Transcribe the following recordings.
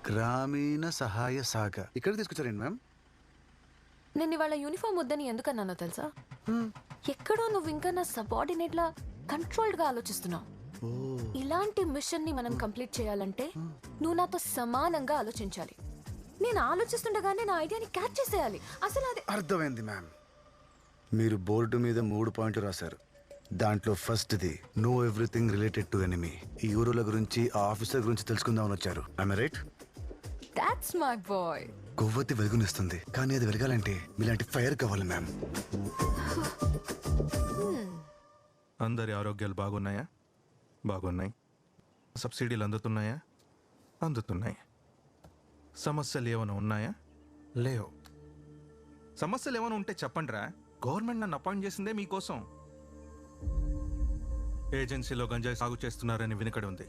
గ్రామీణ సహాయ శాఖ ఇక్కడ తీసుకొచ్చారండి మ్యామ్. నేను ఇవాళ యూనిఫామ్ వద్దని ఎందుకన్నానో తెలుసా? ఎక్కడో నువ్వు ఇంకా నా సబార్డినేట్ లా కంట్రోల్డ్ గా ఆలోచిస్తున్నావు. ఇలాంటి మిషన్ ని మనం కంప్లీట్ చేయాలంటే నువ్వు నాతో సమానంగా ఆలోచించాలి. నేను ఆలోచిస్తుండగానే నా ఐడియాని క్యాచ్ చేసేయాలి. అసలు అది అర్థమైంది మ్యామ్. మీరు బోర్డు మీద 3 పాయింట్లు రాశారు. దాంట్లో ఫస్ట్ది know everything related to enemy. ఈ ఊరుల గురించి ఆ ఆఫీసర్ గురించి తెలుసుకుందామని వచ్చారు. I right? That's my boy. కొవ్వొత్తి వెలుగునిస్తుంది, కానీ అది వెలగాలంటే మీలాంటి ఫైర్ కావాలి మ్యామ్. అందరి ఆరోగ్యాలు బాగున్నాయా? బాగున్నాయి. సబ్సిడీలు అందుతున్నాయా? అందుతున్నాయి. సమస్యలు ఏమైనా ఉన్నాయా? లేవు. సమస్యలు ఏమైనా ఉంటే చెప్పండిరా. గవర్నమెంట్ నన్ను అపాయింట్ చేసిందే మీకోసం. ఏజెన్సీలో గంజాయి సాగు చేస్తున్నారని వినికడి ఉంది.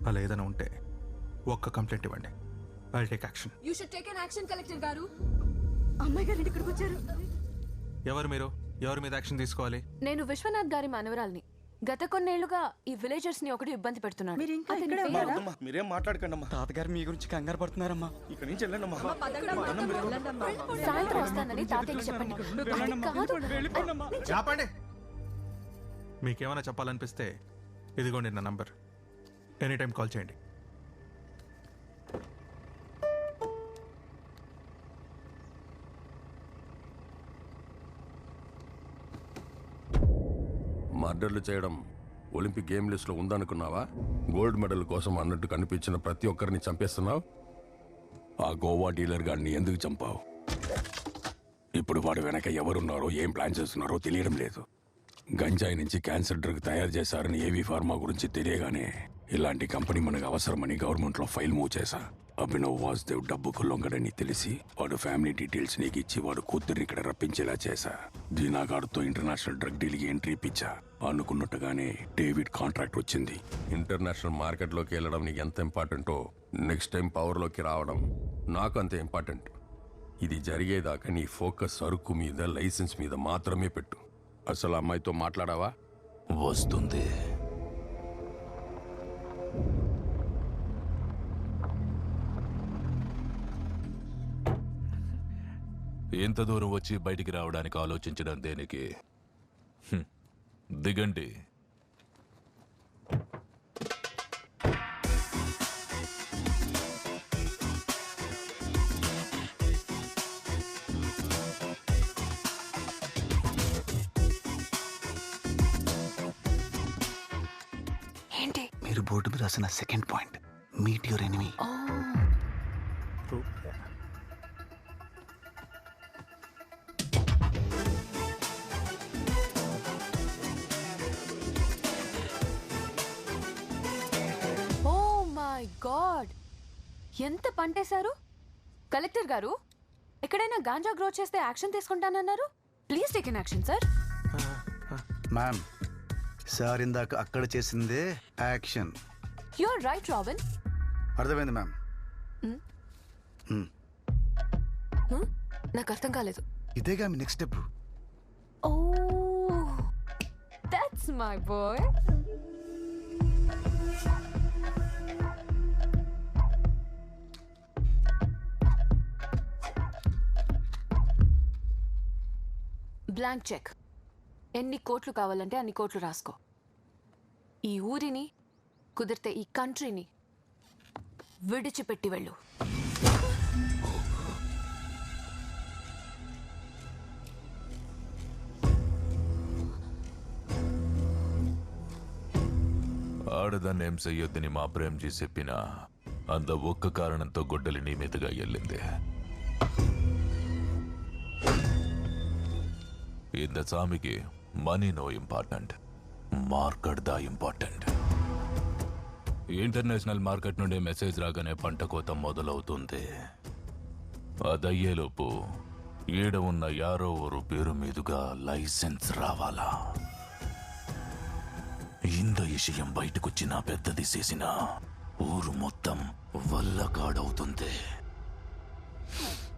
అలా ఏదైనా ఉంటే ఒక్క కంప్లైంట్ ఇవ్వండి. I'll take action. You should take an action, collector గారు. అమ్మాయి గారు ఇక్కడికి వచ్చారు. ఎవరు మీరు? ఎవరి మీద యాక్షన్ తీసుకోవాలి? నేను విశ్వనాథ్ గారి మనవరాల్ని. గత కొన్నేళ్లుగా ఈ విలేజర్స్ ని ఒకటి ఇబ్బంది పెడుతున్నాడు. మీరేం మాట్లాడకండి అమ్మా. తాతగారు మీ గురించి కంగారు పడుతున్నారమ్మా. ఇక్కడ నుంచి వెళ్ళండి. సాయంత్రం వస్తానని తాతయ్యకి చెప్పండి. చెప్పండి. మీకేమైనా చెప్పాలనిపిస్తే ఇదిగోండి నా నంబర్. ఎనీ టైం కాల్ చేయండి. మర్డర్లు చేయడం ఒలింపిక్ గేమ్ లిస్ట్లో ఉందనుకున్నావా? గోల్డ్ మెడల్ కోసం అన్నట్టు కనిపించిన ప్రతి ఒక్కరిని చంపేస్తున్నావు. ఆ గోవా డీలర్ గారిని ఎందుకు చంపావు? ఇప్పుడు వాడు వెనక ఎవరున్నారో ఏం ప్లాన్ చేస్తున్నారో తెలియడం లేదు. గంజాయి నుంచి క్యాన్సర్ డ్రగ్ తయారు చేశారని ఏవీ ఫార్మా గురించి తెలియగానే ఇలాంటి కంపెనీ మనకు అవసరమని గవర్నమెంట్లో ఫైల్ మూవ్ చేశా. అభినవ్ వాసుదేవ్ డబ్బుకు లొంగడని తెలిసి వాడు ఫ్యామిలీ డీటెయిల్స్ నీకు ఇచ్చి వాడు కూతుర్ని ఇక్కడ రప్పించేలా చేశా. దీనాగాడుతో ఇంటర్నేషనల్ డ్రగ్ డీల్కి ఎంట్రీ ఇప్పించా. అనుకున్నట్టుగానే డేవిడ్ కాంట్రాక్ట్ వచ్చింది. ఇంటర్నేషనల్ మార్కెట్లోకి వెళ్ళడం నీకు ఎంత ఇంపార్టెంటో నెక్స్ట్ టైం పవర్లోకి రావడం నాకు అంతే ఇంపార్టెంట్. ఇది జరిగేదాకా నీ ఫోకస్ సరుకు మీద, లైసెన్స్ మీద మాత్రమే పెట్టు. అసలు అమ్మాయితో మాట్లాడావా? వస్తుంది. ఎంత దూరం వచ్చి బయటికి రావడానికి ఆలోచించడం దేనికి? దిగండి. ఏంటి? మీరు బోర్డు మీద రాసిన second point meet your enemy. God, ఎంత పంటేశారు! కలెక్టర్ గారు, ఎక్కడైనా గాంజా గ్రో చేస్తే యాక్షన్ తీసుకుంటానన్నారు. Please take an action sir. Ma'am, sir ఇందాక అక్కడ చేసిందే action. You are right Robin. అర్థమైంది మ్యామ్. నాకు అర్థం కాలేదు. ఇదేగా మీ next step. Oh, that's my boy. Blank cheque. ఎన్ని కోట్లు కావాలంటే అన్ని కోట్లు రాసుకో. ఈ ఊరిని, కుదిరితే ఈ కంట్రీని విడిచిపెట్టి వెళ్ళు. ఆడదాన్ని ఏం చెయ్యొద్దని మా ప్రేమ్జీ చెప్పినా అంత ఒక్క కారణంతో గొడ్డలి నీ మీదుగా వెళ్ళింది. இந்த சாமிக்கு మనీ నో ఇంపార్టెంట్, మార్కెట్ దా ఇంపార్టెంట్. ఇంటర్నేషనల్ మార్కెట్ నుండి మెసేజ్ రాగానే పంట కోత మొదలవుతుంది. అదయ్యేలోపు ఈడ ఉన్న యారో ఊరు పేరు మీదుగా లైసెన్స్ రావాలా. ఇంత విషయం బయటకొచ్చిన పెద్దది చేసిన ఊరు మొత్తం వల్లకాడవుతుంది.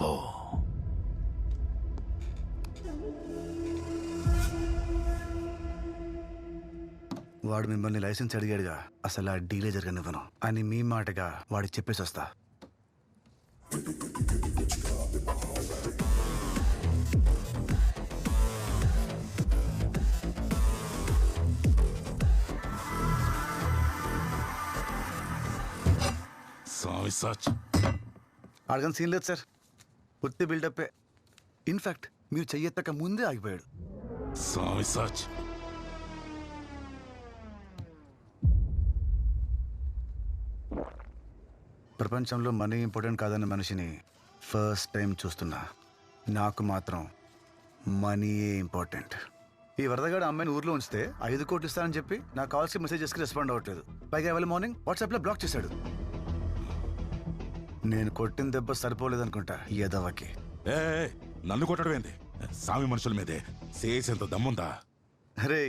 పో. వాడు మిమ్మల్ని లైసెన్స్ అడిగాడుగా, అసలు ఆ డీలే జరగనివ్వను అని మీ మాటగా వాడికి చెప్పేసి వస్తా. సామి సచ్ అడగని సీన్ లేదు సార్, పూర్తి బిల్డప్పే. ఇన్ఫాక్ట్ మీరు చెయ్యెత్తక ముందే ఆగిపోయాడు. సామి సచ్ ప్రపంచంలో మనీ ఇంపార్టెంట్ కాదన్న మనిషిని ఫస్ట్ టైం చూస్తున్నా. నాకు మాత్రం మనీయే ఇంపార్టెంట్. ఈ వరదగాడు అమ్మాయిని ఊర్లో ఉంచితే 5 కోట్లు ఇస్తానని చెప్పి నా కాల్స్కి మెసేజెస్కి రెస్పాండ్ అవ్వట్లేదు. పైగా ఇవాళ మార్నింగ్ వాట్సాప్లో బ్లాక్ చేశాడు. నేను కొట్టిన దెబ్బ సరిపోలేదనుకుంటా ఈ ఎదవకి. ఏ నన్ను కొట్టడం ఏంది? సామి మనుషుల మీదే చేసేంత దమ్ముందా? అరే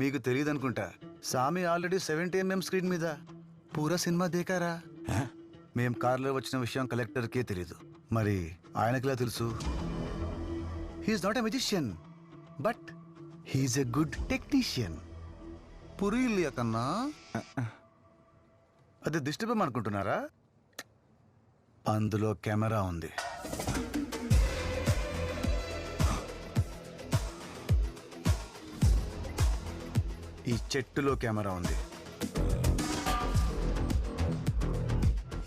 మీకు తెలియదు అనుకుంటా, సామి ఆల్రెడీ 70mm స్క్రీన్ మీద పూరా సినిమా దేకారా. మేం కార్లో వచ్చిన విషయం కలెక్టర్కే తెలీదు, మరి ఆయనకిలా తెలుసు? He's not a musician, but he's a good technician. పురీలియా కన్నా అది దిష్టిబొమ్మ అనుకుంటున్నారా? అందులో కెమెరా ఉంది. ఈ చెట్టులో కెమెరా ఉంది.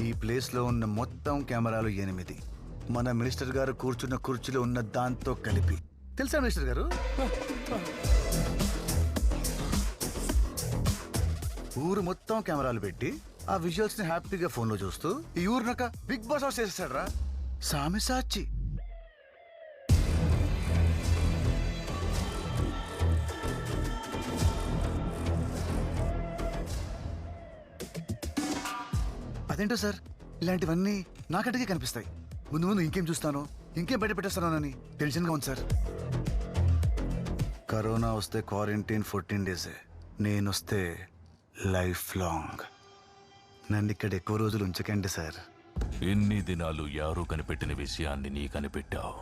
ఈ ప్లేస్లో ఉన్న మొత్తం కెమెరాలు 8. మన మినిస్టర్ గారు కూర్చున్న కుర్చీలో ఉన్న దాంతో కలిపి. తెలుసా మినిస్టర్ గారు? ఊరు మొత్తం కెమెరాలు పెట్టి ఆ విజువల్స్ ని హ్యాపీగా ఫోన్లో చూస్తూ ఈ ఊరినొక బిగ్ బాస్ హౌస్ చేసేసాడు రా సామి సాచి. అదేంటో సార్, ఇలాంటివన్నీ నాకంటకే కనిపిస్తాయి. ముందు ముందు ఇంకేం చూస్తానో, ఇంకేం బయట పెట్టేస్తానోనని టెన్షన్గా ఉంది సార్. కరోనా వస్తే క్వారంటైన్ 14 డేసే, నేనొస్తే లైఫ్ లాంగ్. నన్ను ఇక్కడ ఎక్కువ రోజులు ఉంచకండి సార్. ఇన్ని దినాలు యారు కనిపెట్టిన విషయాన్ని నీ కనిపెట్టావు.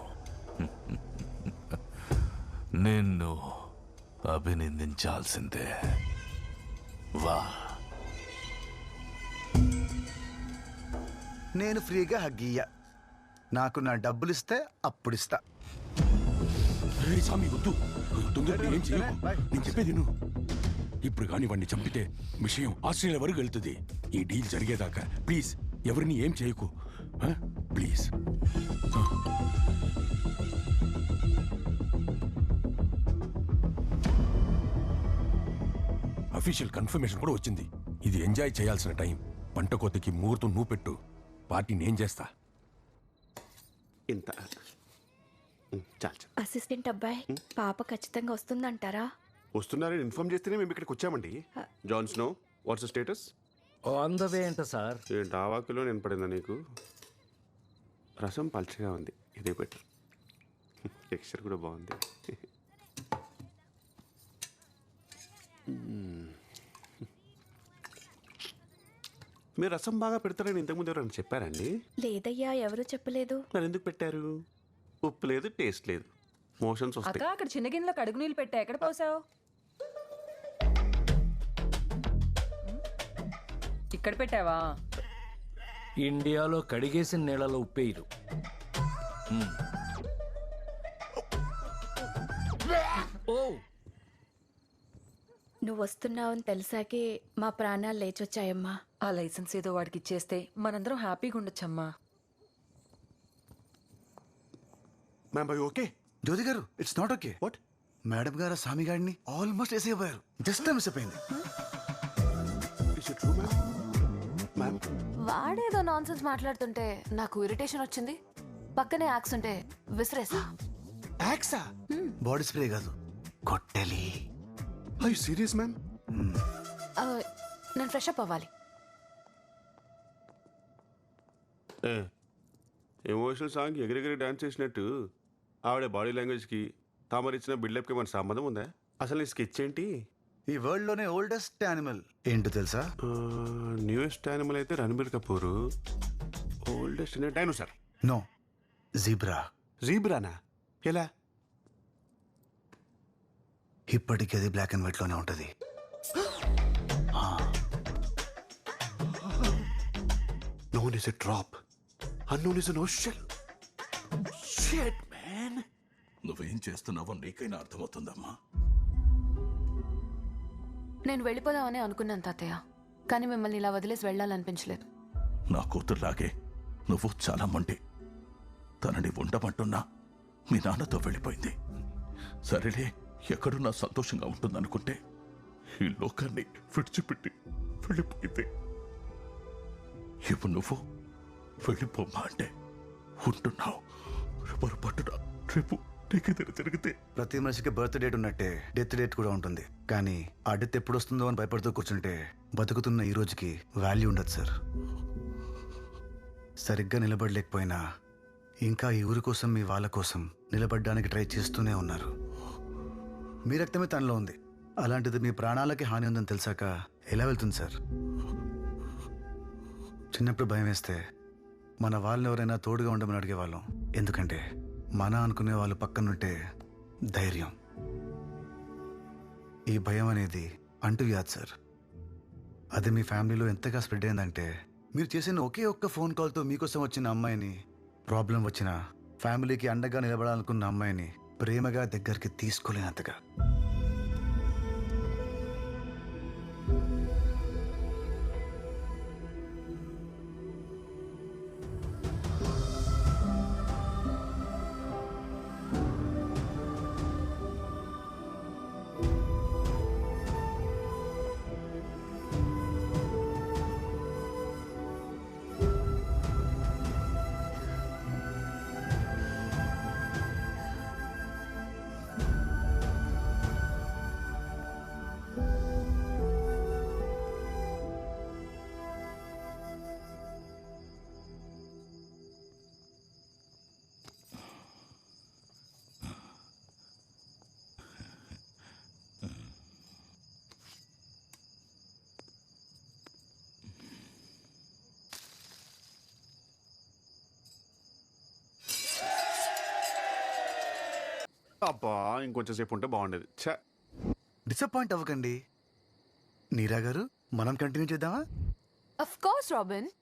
నిన్ను అభినందించాల్సిందే. వా. నేను ఫ్రీగా హగ్గీయ. నాకు నా డబ్బులు ఇస్తే అప్పుడిస్తా. రే సామి వద్దు, తొందరగా ఏం చేయకు. నేను చెప్పేది విను. ఇప్పుడు కానీ వాడిని చంపితే విషయం ఆస్ట్రేలియా వరకు వెళ్తుంది. ఈ డీల్ జరిగేదాకా ప్లీజ్ ఎవరిని ఏం చేయకు, ప్లీజ్. అఫీషియల్ కన్ఫర్మేషన్ కూడా వచ్చింది. ఇది ఎంజాయ్ చేయాల్సిన టైం. పంట కోతకి ముహూర్తం నువ్వు పెట్టు, పార్టీ నేను చేస్తా. ఇంత చాలు. అసిస్టెంట్ అబ్బాయి, పాప ఖచ్చితంగా వస్తుందంటారా? వస్తున్నారని ఇన్ఫార్మ్ చేస్తేనే మేము ఇక్కడికి వచ్చామండి. John Snow, what's the status? On the way అంట సార్. ఏంటి ఆ వాకులో నేను పడిందా నీకు? రసం పల్చగా ఉంది, ఇదే బెటర్. టెక్స్చర్ కూడా బాగుంది. మీరు రసం బాగా పెడతారని ఇంతకుముందు ఎవరైనా చెప్పారండి? లేదయ్యా, ఎవరు చెప్పలేదు. మరి ఎందుకు పెట్టారు? ఉప్పు లేదు, టేస్ట్ లేదు, మోషన్స్ వస్తాయి. అక్క అక్కడ చిన్న గిన్నెలో కడుగు నీళ్ళు పెట్టా, ఎక్కడ పోసావు? ఇక్కడ పెట్టావా? ఇండియాలో కడిగేసిన నీళ్ళలో ఉప్పేయరు. ఓ, నువ్వు వస్తున్నావని తెలిసాకే మా ప్రాణాలు లేచొచ్చాయమ్మా. ఆ లైసెన్స్ ఏదో వాడికి ఇచ్చేస్తే మనందరం హ్యాపీగా ఉండొచ్చమ్మా. Ma'am bye okay. జ్యోతి గారు, it's not okay. What? Madam గారు సామి గారిని ఆల్మోస్ట్ వేసేయబోయారు. జస్ట్ మిస్ అయిపోయింది. Is it true ma'am? Ma'am వాడేదో నాన్సెన్స్ మాట్లాడుతుంటే నాకు ఇరిటేషన్ వచ్చింది. పక్కనే యాక్స్ ఉంటే విసిరేసా. యాక్సా? బాడీ స్ప్రే కాదు, కొట్టెలి. I serious ma'am? నేను ఫ్రెష్ అప్ అవ్వాలి. ఎమోషనల్ సాంగ్ ఎగిరెగిరి డాన్స్ చేసినట్టు ఆవిడ బాడీ లాంగ్వేజ్కి తామరిచ్చిన బిల్డప్కి మన సంబంధం ఉందా? అసలు నీ స్కెచ్ ఏంటి? ఈ వరల్డ్ లోనే ఓల్డెస్ట్ యానిమల్ ఏంటో తెలుసా? న్యూయెస్ట్ యానిమల్ అయితే Ranbir Kapoor. Oldest dinosaur? No, zebra. జీబ్రానా? ఎలా? ఇప్పటికీ అది బ్లాక్ అండ్ వైట్ లోనే ఉంటది. Known is a drop. Unknown is no shell. Shit man. నువ్వేం చేస్తున్నావో నీకైనా అర్థమవుతుందమ్మా. నేను వెళ్ళిపోదామని అనుకున్నాను తాతయ్య, కానీ మిమ్మల్ని ఇలా వదిలేసి వెళ్ళాలనిపించలేదు. నా కూతురులాగే నువ్వు చాలా మొండి. తనని ఉండమంటున్నా మీ నాన్నతో వెళ్ళిపోయింది. సరేలే, ఎక్కడున్నా సంతోషంగా ఉంటుందనుకుంటే ఈ లోకాన్ని విడిచిపెట్టి వెళ్ళిపోయింది. ఇప్పుడు నువ్వు వెళ్ళిపోమ్మా అంటే ఉంటున్నావు. పొరపాటున రేపు నీకెదురు జరిగితే ప్రతి మనిషికి బర్త్ డేట్ ఉన్నట్టే డెత్ డేట్ కూడా ఉంటుంది. కానీ ఆ డెత్ ఎప్పుడు వస్తుందో అని భయపడుతూ కూర్చుంటే బతుకుతున్న ఈ రోజుకి వాల్యూ ఉండదు సార్. సరిగ్గా నిలబడలేకపోయినా ఇంకా ఈ ఊరి కోసం, మీ వాళ్ళ కోసం నిలబడడానికి ట్రై చేస్తూనే ఉన్నారు. మీ రక్తమే తనలో ఉంది. అలాంటిది మీ ప్రాణాలకి హాని ఉందని తెలిసాక ఎలా వెళ్తుంది సార్? చిన్నప్పుడు భయం వేస్తే మన వాళ్ళని ఎవరైనా తోడుగా ఉండమని అడిగేవాళ్ళం. ఎందుకంటే మన అనుకునే వాళ్ళు పక్కనుంటే ధైర్యం. ఈ భయం అనేది అంటువ్యాధి సార్. అది మీ ఫ్యామిలీలో ఎంతగా స్ప్రెడ్ అయిందంటే మీరు చేసిన ఒకే ఒక్క ఫోన్ కాల్తో మీకోసం వచ్చిన అమ్మాయిని, ప్రాబ్లం వచ్చిన ఫ్యామిలీకి అండగా నిలబడాలనుకున్న అమ్మాయిని ప్రేమగా దగ్గరికి తీసుకోలేనంతగా. అబ్బా, ఇంకొంచెం సేపు ఉంటే బాగుండేది. ఛే. డిసప్పాయింట్ అవ్వకండి. నీరా గారు, మనం కంటిన్యూ చేద్దామా? Of course robin,